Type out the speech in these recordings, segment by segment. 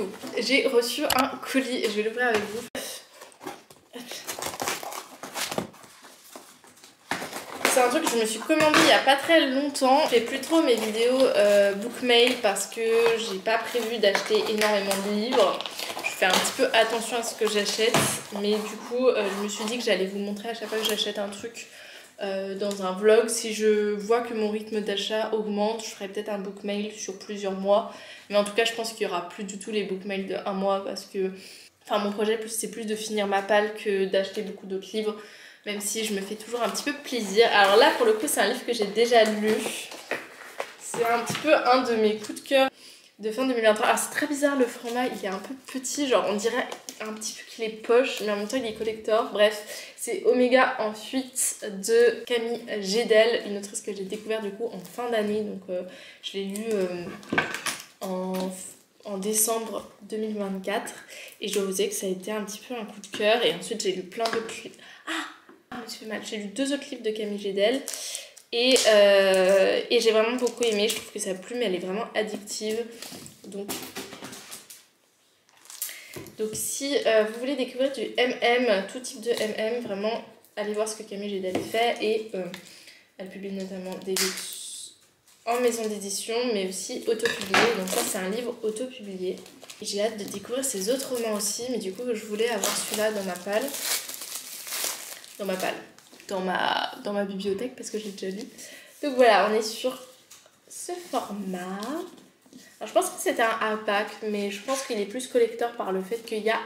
coup, j'ai reçu un colis et je vais l'ouvrir avec vous. C'est un truc que je me suis commandé il n'y a pas très longtemps. Je fais plus trop mes vidéos bookmail parce que j'ai pas prévu d'acheter énormément de livres. Je fais un petit peu attention à ce que j'achète, mais du coup je me suis dit que j'allais vous montrer à chaque fois que j'achète un truc dans un vlog. Si je vois que mon rythme d'achat augmente, je ferai peut-être un bookmail sur plusieurs mois. Mais en tout cas je pense qu'il n'y aura plus du tout les bookmails de un mois parce que mon projet c'est plus de finir ma palle que d'acheter beaucoup d'autres livres. Même si je me fais toujours un petit peu plaisir. Alors là, pour le coup, c'est un livre que j'ai déjà lu. C'est un petit peu un de mes coups de cœur de fin 2023. Alors c'est très bizarre, le format, il est un peu petit. Genre, on dirait un petit peu qu'il est poche, mais en même temps, il est collector. Bref, c'est Oméga en fuite de Camille Gédel, une autrice que j'ai découvert du coup en fin d'année. Donc, je l'ai lu en décembre 2024. Et je dois vous dire que ça a été un petit peu un coup de cœur. Et ensuite, j'ai lu plein d'autres livres. Je me suis fait mal. J'ai lu 2 autres livres de Camille Gédel et j'ai vraiment beaucoup aimé. Je trouve que sa plume elle est vraiment addictive. Donc si vous voulez découvrir du MM, tout type de MM, vraiment allez voir ce que Camille Gédel fait. Et elle publie notamment des livres en maison d'édition mais aussi autopubliés. Donc ça c'est un livre autopublié. J'ai hâte de découvrir ses autres romans aussi, mais du coup je voulais avoir celui-là dans ma palle. Dans ma bibliothèque parce que j'ai déjà lu. Donc voilà, on est sur ce format. Alors je pense que c'était un hardback, mais je pense qu'il est plus collector par le fait qu'il y a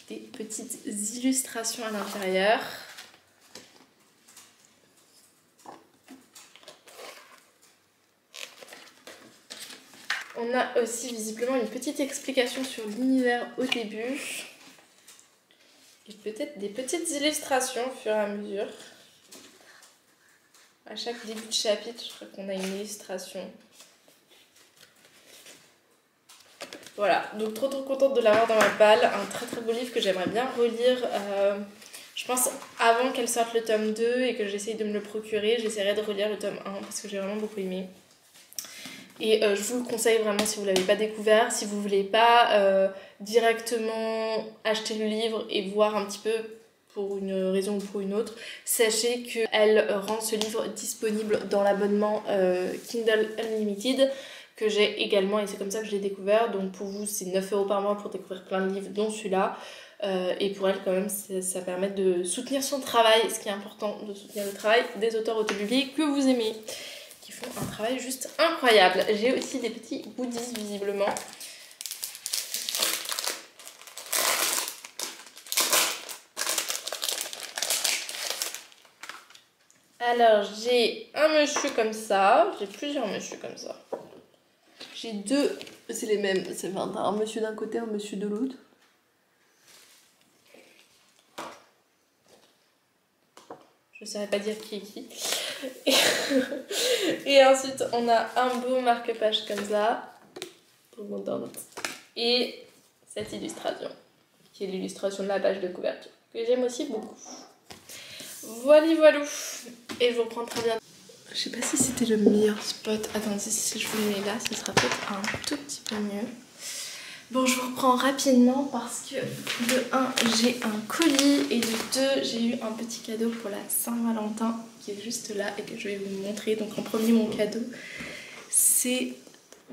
des petites illustrations à l'intérieur. On a aussi visiblement une petite explication sur l'univers au début. Et peut-être des petites illustrations au fur et à mesure. À chaque début de chapitre, je crois qu'on a une illustration. Voilà, donc trop contente de l'avoir dans ma palle. Un très beau livre que j'aimerais bien relire. Je pense avant qu'elle sorte le tome 2 et que j'essaye de me le procurer, j'essaierai de relire le tome 1 parce que j'ai vraiment beaucoup aimé. Et je vous le conseille vraiment si vous ne l'avez pas découvert. Si vous ne voulez pas directement acheter le livre et voir un petit peu pour une raison ou pour une autre, sachez qu'elle rend ce livre disponible dans l'abonnement Kindle Unlimited que j'ai également et c'est comme ça que je l'ai découvert. Donc pour vous c'est 9 € par mois pour découvrir plein de livres dont celui-là. Et pour elle quand même ça permet de soutenir son travail, ce qui est important, de soutenir le travail des auteurs autopubliés que vous aimez, qui font un travail juste incroyable. J'ai aussi des petits goodies visiblement. Alors j'ai un monsieur comme ça, j'ai plusieurs monsieur comme ça. J'ai 2, c'est les mêmes, c'est un monsieur d'un côté, un monsieur de l'autre. Je ne saurais pas dire qui est qui. Et ensuite on a un beau marque-page comme ça. Et cette illustration, qui est l'illustration de la page de couverture, que j'aime aussi beaucoup. Voilà. Et je vous reprends très bien. Je sais pas si c'était le meilleur spot. Attendez, si je vous le mets là, ce sera peut-être un tout petit peu mieux. Bon, je vous reprends rapidement parce que de 1, j'ai un colis et de 2, j'ai eu un petit cadeau pour la Saint-Valentin qui est juste là et que je vais vous montrer. Donc en premier, mon cadeau, c'est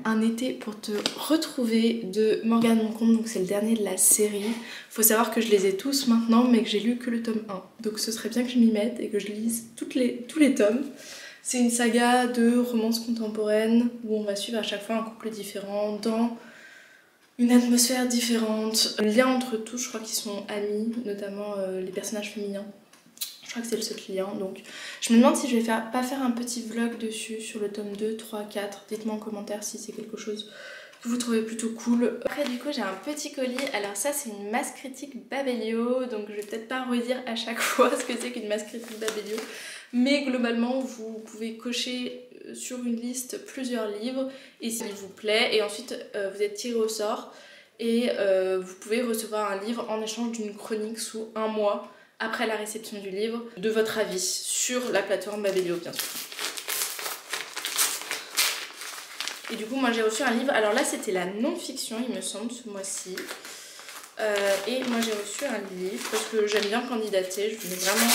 un été pour te retrouver de Morgane Monconte, donc c'est le dernier de la série. Faut savoir que je les ai tous maintenant mais que j'ai lu que le tome 1. Donc ce serait bien que je m'y mette et que je lise tous les tomes. C'est une saga de romance contemporaine où on va suivre à chaque fois un couple différent dans une atmosphère différente. Le lien entre tous, je crois qu'ils sont amis, notamment les personnages féminins. Je crois que c'est le seul client, donc je me demande si je vais pas faire un petit vlog dessus sur le tome 2, 3, 4. Dites-moi en commentaire si c'est quelque chose que vous trouvez plutôt cool. Après du coup j'ai un petit colis, alors ça c'est une masse critique Babelio, donc je vais peut-être pas redire à chaque fois ce que c'est qu'une masse critique Babelio, mais globalement vous pouvez cocher sur une liste plusieurs livres et s'il vous plaît, et ensuite vous êtes tiré au sort et vous pouvez recevoir un livre en échange d'une chronique sous 1 mois après la réception du livre, de votre avis sur la plateforme Babelio bien sûr. Et du coup moi j'ai reçu un livre, alors là c'était la non-fiction il me semble ce mois-ci. Et moi j'ai reçu un livre parce que j'aime bien candidater, je mets vraiment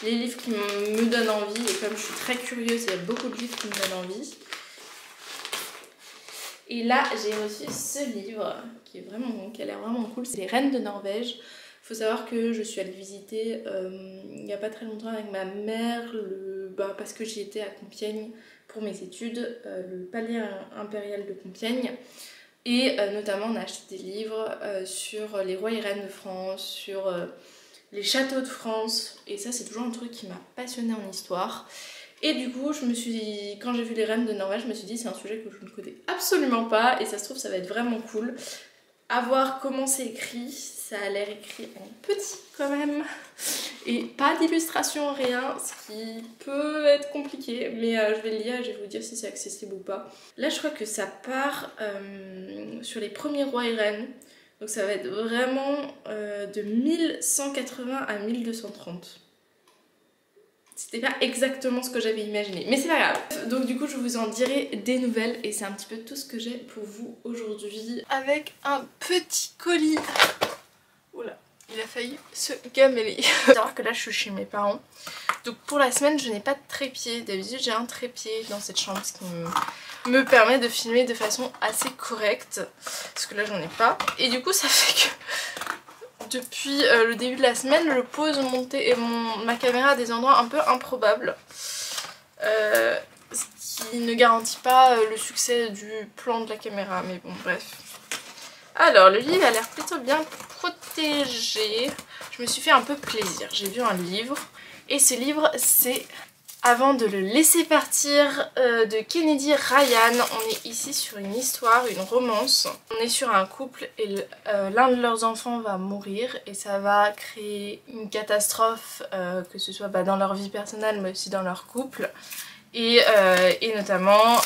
les livres qui me donnent envie et comme je suis très curieuse il y a beaucoup de livres qui me donnent envie. Et là j'ai reçu ce livre qui a l'air vraiment cool, c'est Les Reines de Norvège. Il faut savoir que je suis allée visiter il n'y a pas très longtemps avec ma mère, parce que j'y étais à Compiègne pour mes études, le palais impérial de Compiègne. Et notamment on a acheté des livres sur les rois et reines de France, sur les châteaux de France. Et ça c'est toujours un truc qui m'a passionnée en histoire. Et du coup quand j'ai vu Les Reines de Norvège, je me suis dit c'est un sujet que je ne connais absolument pas. Et ça se trouve ça va être vraiment cool. À voir comment c'est écrit, ça a l'air écrit en petit quand même. Et pas d'illustration, rien, ce qui peut être compliqué. Mais je vais le lire et je vais vous dire si c'est accessible ou pas. Là je crois que ça part sur les premiers rois et reines. Donc ça va être vraiment de 1180 à 1230. C'était pas exactement ce que j'avais imaginé, mais c'est pas grave. Donc du coup je vous en dirai des nouvelles et c'est un petit peu tout ce que j'ai pour vous aujourd'hui. Avec un petit colis. Oula, il a failli se gameler. Il faut savoir que là je suis chez mes parents. Donc pour la semaine je n'ai pas de trépied. D'habitude j'ai un trépied dans cette chambre, ce qui me permet de filmer de façon assez correcte. Parce que là j'en ai pas. Et du coup ça fait que... Depuis le début de la semaine, je pose ma caméra à des endroits un peu improbables. Ce qui ne garantit pas le succès du plan de la caméra, mais bon, bref. Alors, le livre a l'air plutôt bien protégé. Je me suis fait un peu plaisir. J'ai vu un livre, et ce livre, c'est Avant de le laisser partir de Kennedy Ryan. On est ici sur une histoire, une romance. On est sur un couple et l'un de leurs enfants va mourir et ça va créer une catastrophe, que ce soit dans leur vie personnelle mais aussi dans leur couple. Et notamment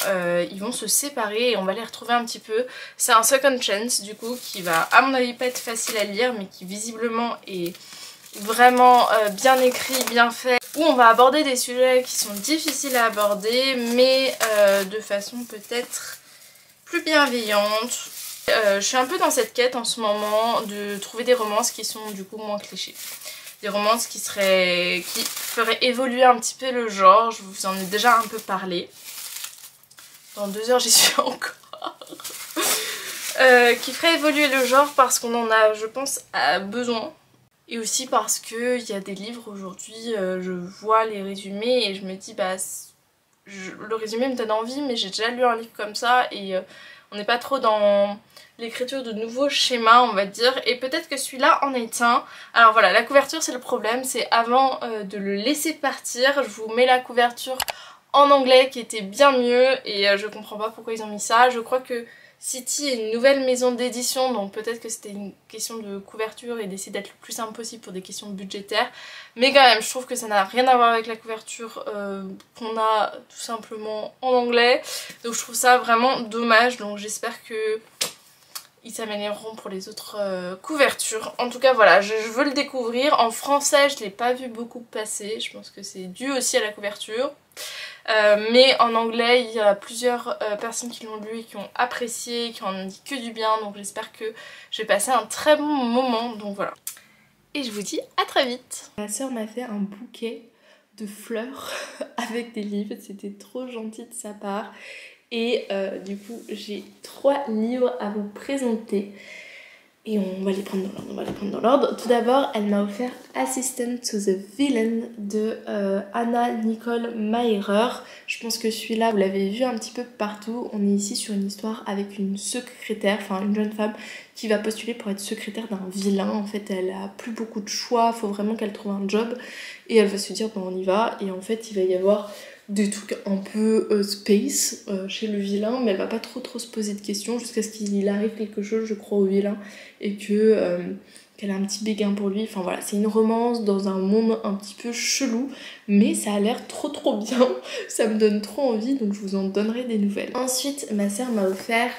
ils vont se séparer et on va les retrouver un petit peu. C'est un second chance du coup qui va à mon avis pas être facile à lire mais qui visiblement est vraiment bien écrit, bien fait, où on va aborder des sujets qui sont difficiles à aborder mais de façon peut-être plus bienveillante. Je suis un peu dans cette quête en ce moment de trouver des romances qui sont du coup moins clichés. Des romances qui feraient évoluer un petit peu le genre, je vous en ai déjà un peu parlé. Dans 2 heures j'y suis encore. Qui ferait évoluer le genre parce qu'on en a, je pense, besoin. Et aussi parce qu'il y a des livres aujourd'hui, je vois les résumés et je me dis le résumé me donne envie mais j'ai déjà lu un livre comme ça et on n'est pas trop dans l'écriture de nouveaux schémas on va dire, et peut-être que celui-là en est un. Alors voilà, la couverture c'est le problème, c'est avant de le laisser partir, je vous mets la couverture en anglais qui était bien mieux et je comprends pas pourquoi ils ont mis ça. Je crois que City est une nouvelle maison d'édition, donc peut-être que c'était une question de couverture et d'essayer d'être le plus simple possible pour des questions budgétaires. Mais quand même, je trouve que ça n'a rien à voir avec la couverture qu'on a tout simplement en anglais. Donc je trouve ça vraiment dommage, donc j'espère que ils s'amélioreront pour les autres couvertures. En tout cas voilà, je veux le découvrir. En français, je ne l'ai pas vu beaucoup passer, je pense que c'est dû aussi à la couverture. Mais en anglais il y a plusieurs personnes qui l'ont lu et qui ont apprécié, qui en ont dit que du bien, donc j'espère que je vais passer un très bon moment, donc voilà. Et je vous dis à très vite. Ma soeur m'a fait un bouquet de fleurs avec des livres, c'était trop gentil de sa part. Et du coup j'ai 3 livres à vous présenter. Et on va les prendre dans l'ordre, Tout d'abord, elle m'a offert Assistant to the Villain de Anna Nicole Meirer. Je pense que celui-là, vous l'avez vu un petit peu partout. On est ici sur une histoire avec une secrétaire, enfin une jeune femme qui va postuler pour être secrétaire d'un vilain. En fait, elle a plus beaucoup de choix, il faut vraiment qu'elle trouve un job. Et elle va se dire, bon on y va. Et en fait, il va y avoir des trucs un peu space chez le vilain, mais elle va pas trop se poser de questions jusqu'à ce qu'il arrive quelque chose, je crois, au vilain et qu'elle a un petit béguin pour lui. Enfin voilà, c'est une romance dans un monde un petit peu chelou, mais ça a l'air trop bien, ça me donne trop envie, donc je vous en donnerai des nouvelles. Ensuite, ma sœur m'a offert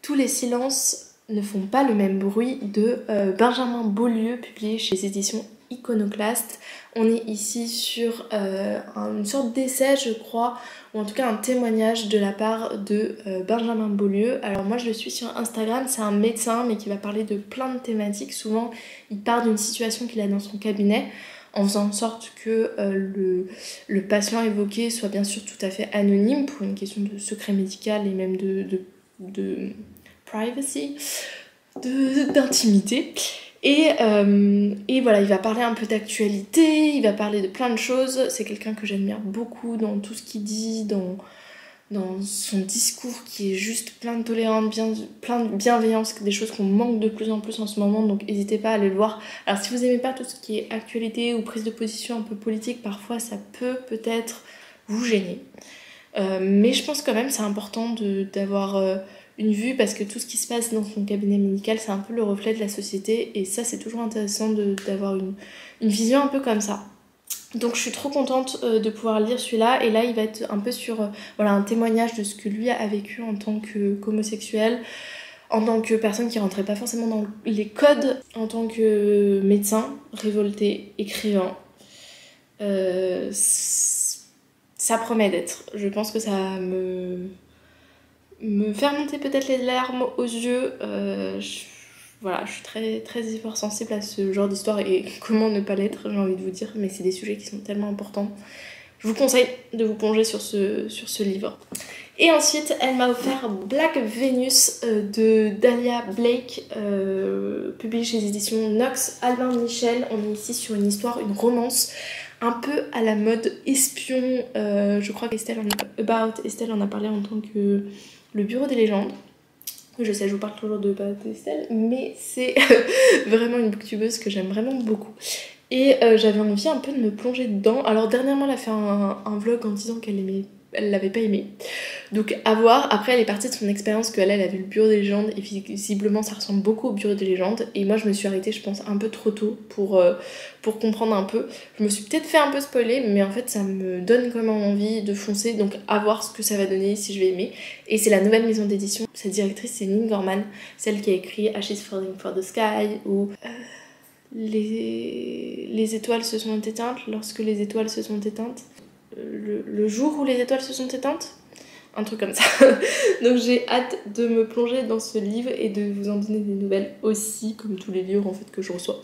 Tous les silences ne font pas le même bruit de Benjamin Beaulieu, publié chez les éditions iconoclaste. On est ici sur une sorte d'essai je crois, ou en tout cas un témoignage de la part de Benjamin Beaulieu. Alors moi je le suis sur Instagram, c'est un médecin mais qui va parler de plein de thématiques. Souvent il part d'une situation qu'il a dans son cabinet en faisant en sorte que le patient évoqué soit bien sûr tout à fait anonyme pour une question de secret médical et même de privacy, d'intimité. Et voilà, il va parler un peu d'actualité, il va parler de plein de choses. C'est quelqu'un que j'admire beaucoup dans tout ce qu'il dit, dans son discours qui est juste plein de tolérance, plein de bienveillance, des choses qu'on manque de plus en plus en ce moment, donc n'hésitez pas à aller le voir. Alors si vous aimez pas tout ce qui est actualité ou prise de position un peu politique, parfois ça peut peut-être vous gêner. Mais je pense quand même c'est important d'avoir une vue, parce que tout ce qui se passe dans son cabinet médical c'est un peu le reflet de la société, et ça c'est toujours intéressant d'avoir une vision un peu comme ça. Donc je suis trop contente de pouvoir lire celui-là, et là il va être un peu sur voilà, un témoignage de ce que lui a vécu en tant qu'homosexuel, en tant que personne qui rentrait pas forcément dans les codes, en tant que médecin, révolté, écrivain. Ça promet d'être. Je pense que ça va me faire monter peut-être les larmes aux yeux. Voilà, je suis très, très hypersensible à ce genre d'histoire, et comment ne pas l'être, j'ai envie de vous dire, mais c'est des sujets qui sont tellement importants. Je vous conseille de vous plonger sur ce livre. Et ensuite, elle m'a offert Black Venus de Dahlia Blake, publié chez les éditions Nox Albin Michel. On est ici sur une histoire, une romance, un peu à la mode espion. Je crois qu'Estelle en a parlé en tant que le bureau des légendes. Je sais, je vous parle toujours de Estelle, mais c'est vraiment une booktubeuse que j'aime vraiment beaucoup. Et j'avais envie un peu de me plonger dedans. Alors dernièrement, elle a fait un vlog en disant elle l'avait pas aimé. Donc à voir. Après, elle est partie de son expérience qu'elle a vu le bureau des légendes, et visiblement ça ressemble beaucoup au bureau des légendes. Et moi je me suis arrêtée, je pense, un peu trop tôt pour comprendre un peu. Je me suis peut-être fait un peu spoiler, mais en fait ça me donne quand même envie de foncer. Donc à voir ce que ça va donner, si je vais aimer. Et c'est la nouvelle maison d'édition. Sa directrice c'est Nin Gorman, celle qui a écrit Ashes Falling for the Sky, ou les étoiles se sont éteintes, lorsque les étoiles se sont éteintes. Le jour où les étoiles se sont éteintes, un truc comme ça. Donc j'ai hâte de me plonger dans ce livre et de vous en donner des nouvelles aussi, comme tous les livres en fait que je reçois.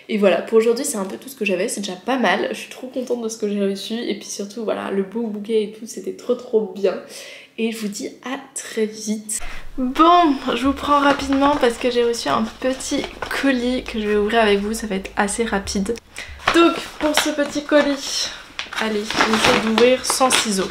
Et voilà, pour aujourd'hui c'est un peu tout ce que j'avais, c'est déjà pas mal. Je suis trop contente de ce que j'ai reçu, et puis surtout voilà, le beau bouquet et tout, c'était trop bien. Et je vous dis à très vite. Bon, je vous prends rapidement parce que j'ai reçu un petit colis que je vais ouvrir avec vous, ça va être assez rapide. Donc pour ce petit colis, allez, j'essaie d'ouvrir sans ciseaux.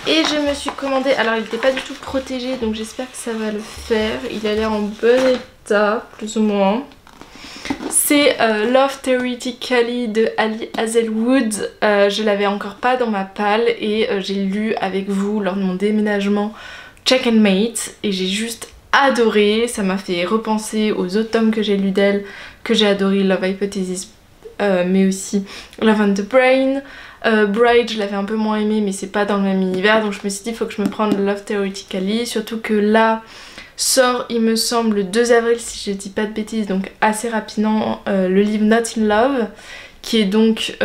Et je me suis commandé, alors il n'était pas du tout protégé, donc j'espère que ça va le faire. Il a l'air en bon état, plus ou moins. C'est Love Theoretically de Ali Hazelwood. Je l'avais encore pas dans ma palle, et j'ai lu avec vous lors de mon déménagement Check and Mate, et j'ai juste adoré. Ça m'a fait repenser aux autres tomes que j'ai lus d'elle, que j'ai adoré, Love Hypothesis, mais aussi Love and the Brain. Bride je l'avais un peu moins aimé, mais c'est pas dans le même univers, donc je me suis dit il faut que je me prenne Love Theoretically, surtout que là sort il me semble le 2 avril si je dis pas de bêtises, donc assez rapidement, le livre Not in Love, qui est donc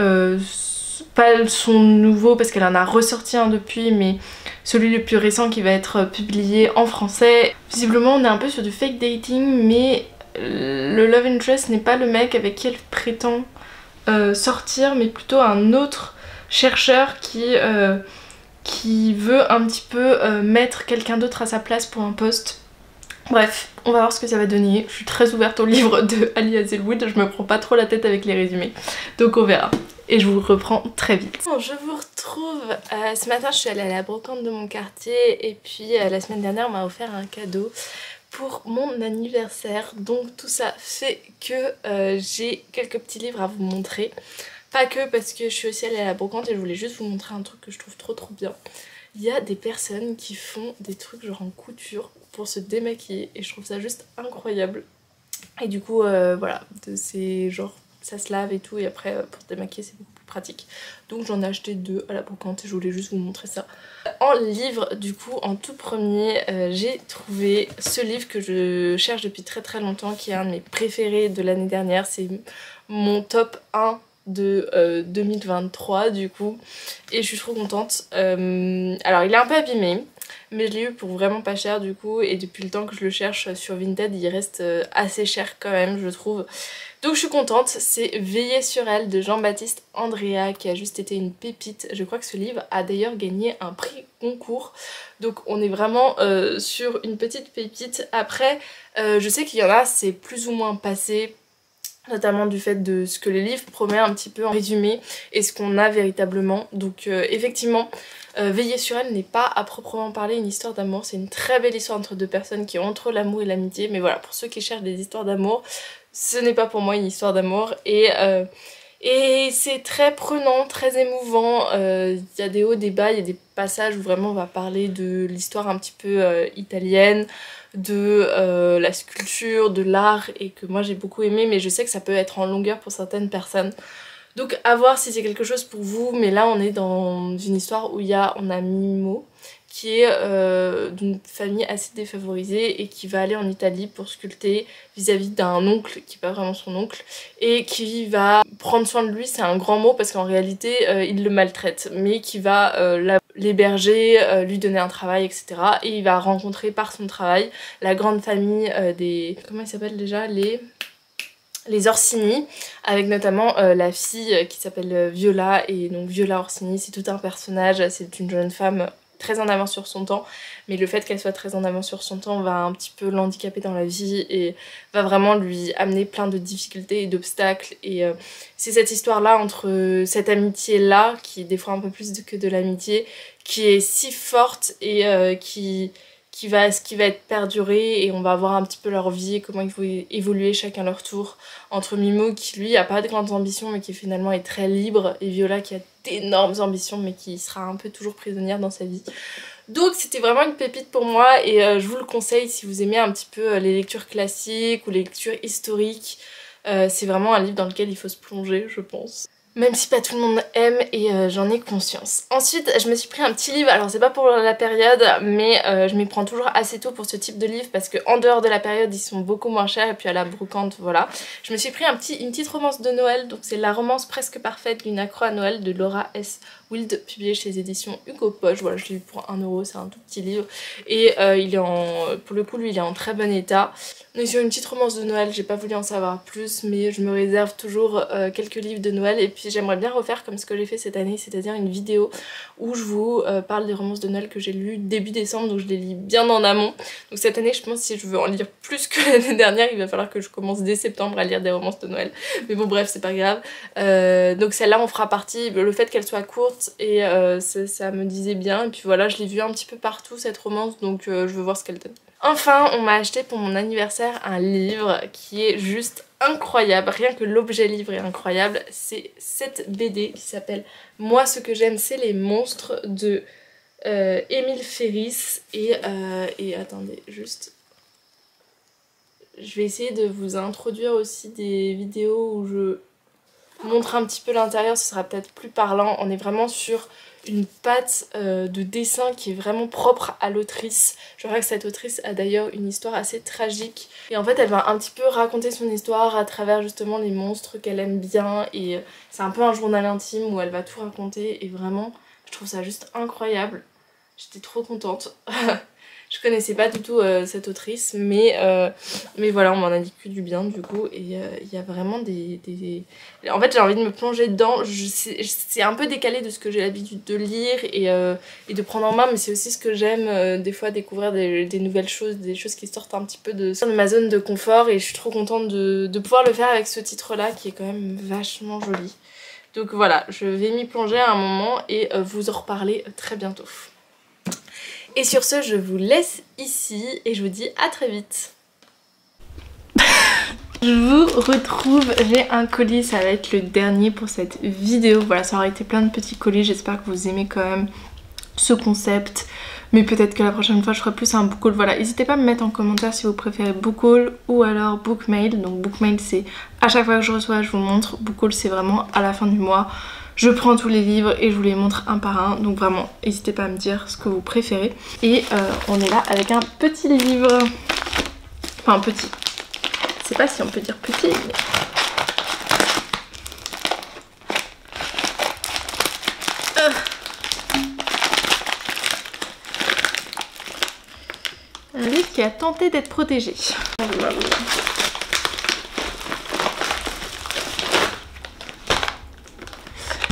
pas son nouveau parce qu'elle en a ressorti un depuis, mais celui le plus récent qui va être publié en français. Visiblement on est un peu sur du fake dating, mais le love interest n'est pas le mec avec qui elle prétend sortir, mais plutôt un autre chercheur qui veut un petit peu mettre quelqu'un d'autre à sa place pour un poste. Bref, on va voir ce que ça va donner. Je suis très ouverte au livre de Ali Hazelwood, je me prends pas trop la tête avec les résumés, donc on verra. Et je vous reprends très vite. Bon, je vous retrouve. Ce matin je suis allée à la brocante de mon quartier, et puis la semaine dernière on m'a offert un cadeau pour mon anniversaire, donc tout ça fait que j'ai quelques petits livres à vous montrer. Pas que, parce que je suis aussi allée à la brocante et je voulais juste vous montrer un truc que je trouve trop bien. Il y a des personnes qui font des trucs genre en couture pour se démaquiller, et je trouve ça juste incroyable. Et du coup voilà, c'est genre ça se lave et tout, et après pour se démaquiller c'est beaucoup plus pratique. Donc j'en ai acheté 2 à la brocante et je voulais juste vous montrer ça. En livre, du coup, en tout premier, j'ai trouvé ce livre que je cherche depuis très très longtemps, qui est un de mes préférés de l'année dernière. C'est mon top 1 de 2023 du coup, et je suis trop contente. Alors il est un peu abîmé, mais je l'ai eu pour vraiment pas cher du coup, et depuis le temps que je le cherche sur Vinted, il reste assez cher quand même, je trouve. Donc je suis contente. C'est Veiller sur elle de Jean-Baptiste Andrea, qui a juste été une pépite. Je crois que ce livre a d'ailleurs gagné un prix concours, donc on est vraiment sur une petite pépite. Après je sais qu'il y en a, c'est plus ou moins passé, notamment du fait de ce que les livres promettent un petit peu en résumé et ce qu'on a véritablement. Donc effectivement, Veiller sur elle n'est pas à proprement parler une histoire d'amour, c'est une très belle histoire entre deux personnes qui ont entre l'amour et l'amitié, mais voilà, pour ceux qui cherchent des histoires d'amour, ce n'est pas pour moi une histoire d'amour, et c'est très prenant, très émouvant. Il y a des hauts, des bas, il y a des passages où vraiment on va parler de l'histoire un petit peu italienne, de la sculpture, de l'art, et que moi j'ai beaucoup aimé, mais je sais que ça peut être en longueur pour certaines personnes. Donc à voir si c'est quelque chose pour vous, mais là on est dans une histoire où on a Mimo, qui est d'une famille assez défavorisée et qui va aller en Italie pour sculpter vis-à-vis d'un oncle qui n'est pas vraiment son oncle, et qui va prendre soin de lui. C'est un grand mot parce qu'en réalité il le maltraite, mais qui va l'héberger, lui donner un travail, etc. Et il va rencontrer par son travail la grande famille des... comment ils s'appellent déjà, les Orsini, avec notamment la fille qui s'appelle Viola. Et donc Viola Orsini, c'est tout un personnage, c'est une jeune femme très en avance sur son temps, mais le fait qu'elle soit très en avance sur son temps va un petit peu l'handicaper dans la vie et va vraiment lui amener plein de difficultés et d'obstacles. Et c'est cette histoire là entre cette amitié là, qui est des fois un peu plus que de l'amitié, qui est si forte et qui va être perdurée, et on va voir un petit peu leur vie et comment ils vont évoluer chacun leur tour, entre Mimo qui lui a pas de grandes ambitions mais qui finalement est très libre, et Viola qui a d'énormes ambitions mais qui sera un peu toujours prisonnière dans sa vie. Donc c'était vraiment une pépite pour moi, et je vous le conseille si vous aimez un petit peu les lectures classiques ou les lectures historiques. C'est vraiment un livre dans lequel il faut se plonger, je pense. Même si pas tout le monde aime, et j'en ai conscience. Ensuite, je me suis pris un petit livre, alors c'est pas pour la période, mais je m'y prends toujours assez tôt pour ce type de livre, parce qu'en dehors de la période, ils sont beaucoup moins chers, et puis à la brocante, voilà. Je me suis pris une petite romance de Noël, donc c'est La romance presque parfaite d'une accro à Noël de Laura S. Wild, publié chez les éditions Hugo Poche. Voilà, je l'ai eu pour 1€, c'est un tout petit livre, et il est pour le coup, lui, il est en très bon état. On est sur une petite romance de Noël, j'ai pas voulu en savoir plus, mais je me réserve toujours quelques livres de Noël, et puis j'aimerais bien refaire comme ce que j'ai fait cette année, c'est-à-dire une vidéo où je vous parle des romances de Noël que j'ai lues début décembre, donc je les lis bien en amont. Donc cette année, je pense que si je veux en lire plus que l'année dernière, il va falloir que je commence dès septembre à lire des romances de Noël. Mais bon bref, c'est pas grave. Donc celle-là, on fera partie, le fait qu'elle soit courte, et ça me disait bien, et puis voilà, je l'ai vue un petit peu partout cette romance, donc je veux voir ce qu'elle donne. Enfin, on m'a acheté pour mon anniversaire un livre qui est juste incroyable, rien que l'objet livre est incroyable. C'est cette BD qui s'appelle Moi ce que j'aime c'est les monstres de Émile Ferris, et attendez, juste... Je vais essayer de vous introduire aussi des vidéos où je montre un petit peu l'intérieur, ce sera peut-être plus parlant. On est vraiment sur une patte de dessin qui est vraiment propre à l'autrice. Je crois que cette autrice a d'ailleurs une histoire assez tragique, et en fait elle va un petit peu raconter son histoire à travers justement les monstres qu'elle aime bien, et c'est un peu un journal intime où elle va tout raconter, et vraiment je trouve ça juste incroyable. J'étais trop contente. Je connaissais pas du tout cette autrice, mais voilà, on m'en a dit que du bien du coup, et il y a vraiment En fait j'ai envie de me plonger dedans. C'est un peu décalé de ce que j'ai l'habitude de lire et de prendre en main, mais c'est aussi ce que j'aime, des fois découvrir des nouvelles choses, des choses qui sortent un petit peu de ma zone de confort, et je suis trop contente de pouvoir le faire avec ce titre là qui est quand même vachement joli. Donc voilà, je vais m'y plonger à un moment et vous en reparler très bientôt. Et sur ce, je vous laisse ici et je vous dis à très vite. Je vous retrouve, j'ai un colis, ça va être le dernier pour cette vidéo. Voilà, ça aurait été plein de petits colis, j'espère que vous aimez quand même ce concept Mais peut-être que la prochaine fois je ferai plus un book haul. Voilà, n'hésitez pas à me mettre en commentaire si vous préférez book haul ou alors book mail. Donc book mail c'est à chaque fois que je reçois je vous montre. Book haul c'est vraiment à la fin du mois. Je prends tous les livres et je vous les montre un par un. Donc vraiment, n'hésitez pas à me dire ce que vous préférez. Et on est là avec un petit livre. Enfin petit. Je sais pas si on peut dire petit, mais... Un livre qui a tenté d'être protégé.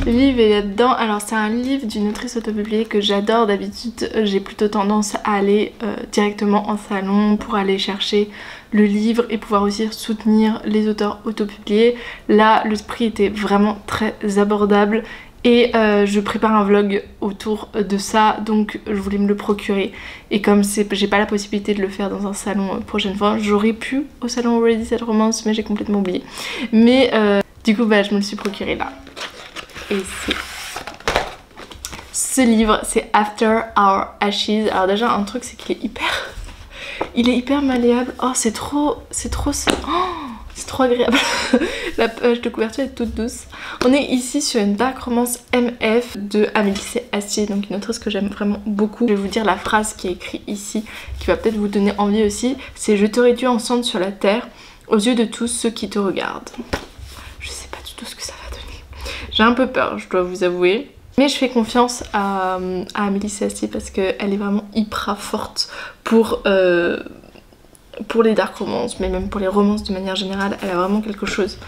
Le livre est là-dedans. Alors c'est un livre d'une autrice autopubliée que j'adore. D'habitude j'ai plutôt tendance à aller directement en salon pour aller chercher le livre et pouvoir aussi soutenir les auteurs autopubliés. Là le prix était vraiment très abordable et je prépare un vlog autour de ça, donc je voulais me le procurer. Et comme j'ai pas la possibilité de le faire dans un salon prochaine fois, j'aurais pu au salon Ready Set Romance mais j'ai complètement oublié. Mais du coup bah, je me le suis procuré là. Et ce livre c'est After Our Ashes. Alors déjà un truc c'est qu'il est hyper malléable. Oh c'est trop agréable. La page de couverture est toute douce. On est ici sur une dark romance MF de Amélie C. Astier, donc une autrice que j'aime vraiment beaucoup. Je vais vous dire la phrase qui est écrite ici, qui va peut-être vous donner envie aussi. C'est « Je te réduis ensemble sur la terre, aux yeux de tous ceux qui te regardent ». Je sais pas du tout ce que ça va donner. J'ai un peu peur, je dois vous avouer. Mais je fais confiance à Amélie C. Astier parce qu'elle est vraiment hyper forte pour les dark romances, mais même pour les romances de manière générale. Elle a vraiment quelque chose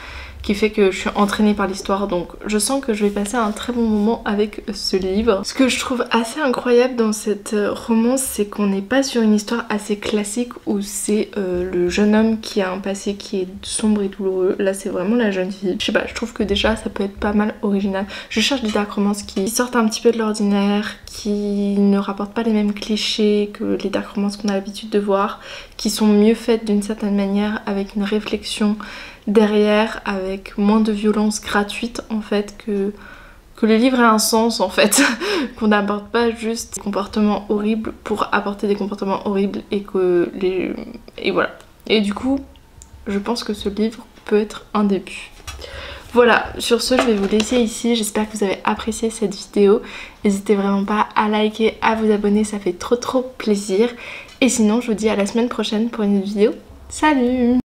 qui fait que je suis entraînée par l'histoire, donc je sens que je vais passer un très bon moment avec ce livre. Ce que je trouve assez incroyable dans cette romance, c'est qu'on n'est pas sur une histoire assez classique où c'est le jeune homme qui a un passé qui est sombre et douloureux. Là c'est vraiment la jeune fille. Je sais pas, je trouve que déjà ça peut être pas mal original. Je cherche des dark romances qui sortent un petit peu de l'ordinaire, qui ne rapportent pas les mêmes clichés que les dark romances qu'on a l'habitude de voir, qui sont mieux faites d'une certaine manière, avec une réflexion derrière, avec moins de violence gratuite en fait, que le livre ait un sens en fait, qu'on n'apporte pas juste des comportements horribles pour apporter des comportements horribles et voilà. Et du coup je pense que ce livre peut être un début. Voilà, sur ce je vais vous laisser ici, j'espère que vous avez apprécié cette vidéo. N'hésitez vraiment pas à liker, à vous abonner, ça fait trop plaisir. Et sinon je vous dis à la semaine prochaine pour une vidéo. Salut!